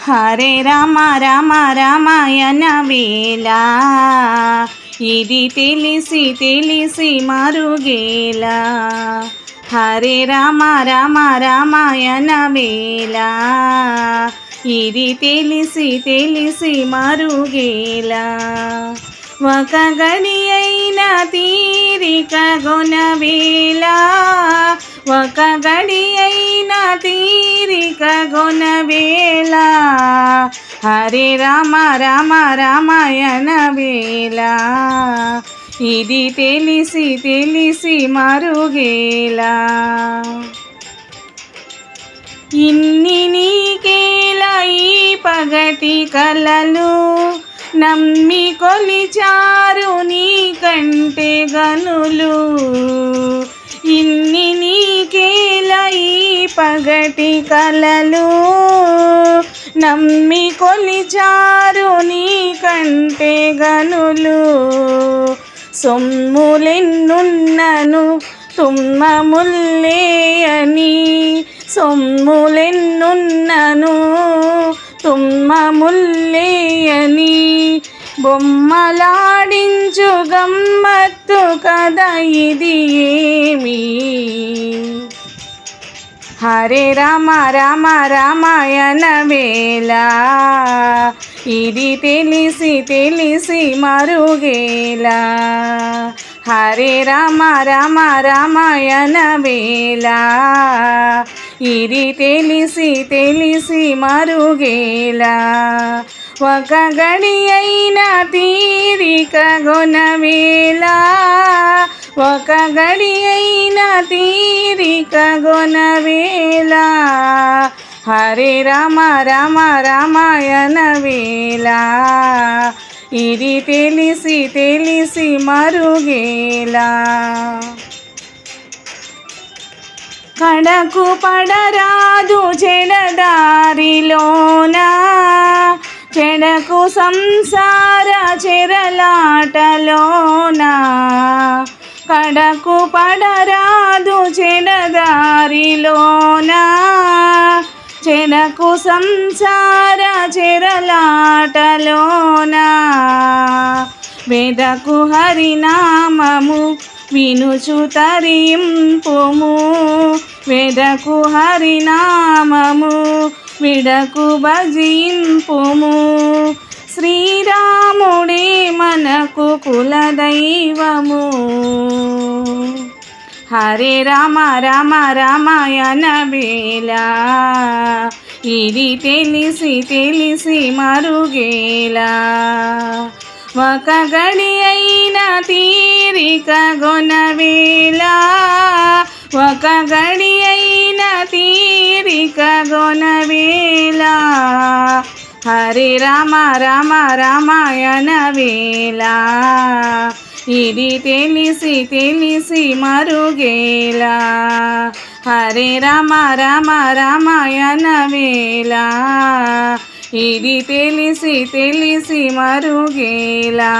హరే రామ రామ రామాయణ వేళ ఇది తెలిసి తెలిసి మరుగేలా. హరే రామ రామ రామాయణ వేళ ఇది తెలిసి తెలిసి మరుగేలా. ఒక గడి అయిన తీరిక గొనవేళ, ఒక గడి అయిన తీరిక గొనవేళ. హరే రామ రామ రామాయణ వేళ ఇది తెలిసి తెలిసి మరుగేలా. ఇన్ని నీకేలా ఈ పగటి కలలు, నమ్మి కొలిచారు నీ కంటే గనులు. ఇన్ని నీకేలా ఈ పగటి కలలు, నమ్మి కొలిచారు నీ కంటే గనులు. సొమ్ములెన్నున్నను తుమ్మ ముల్లేయని, సొమ్ములెన్నున్నను తుమ్మ ముల్లేయని, బొమ్మలాడించు గమ్మత్తు కదా ఇది ఏమి. హరే రామ రామ రామాయణ వేళ ఇది తెలిసి తెలిసి మరుగేలా. హరే రామ రామ రామాయణ వేళ ఇది తెలిసి తెలిసి మరుగేలా. ఒక గడి అయిన తీరిక గొనవేళ, ఒక గడి అయిన తీరిక గొనవేళ. హరే రామ రామ రామాయణ వేళ ఇది తెలిసి తెలిసి మరుగేలా. కడకు పడరాదు చెడదారిలోన, చెడకు సంసార చెరలాటలోన. కడకు పడరాదు చెడదారిలోన, చెడకు సంసార చెరలాటలోన. వెదకు హరినామము వినుచు తరింపుము, వెదకు హరినామము విడకు భజింపుము. శ్రీరాముడే మనకు కులదైవము. హరే రామ రామ రామాయణ వేళ ఇది తెలిసి తెలిసి మరుగేలా. ఒక గడి అయిన తీరిక గొనవేళ, ఒక గడి అయిన తీరిక గొనవేళ. హరే రామ రామ రామాయణ వేళ ఇది తెలిసి తెలిసి మరుగేలా. హరే రామ రామ రామాయణ వేళ ఇది తెలిసి తెలిసి మరుగేలా.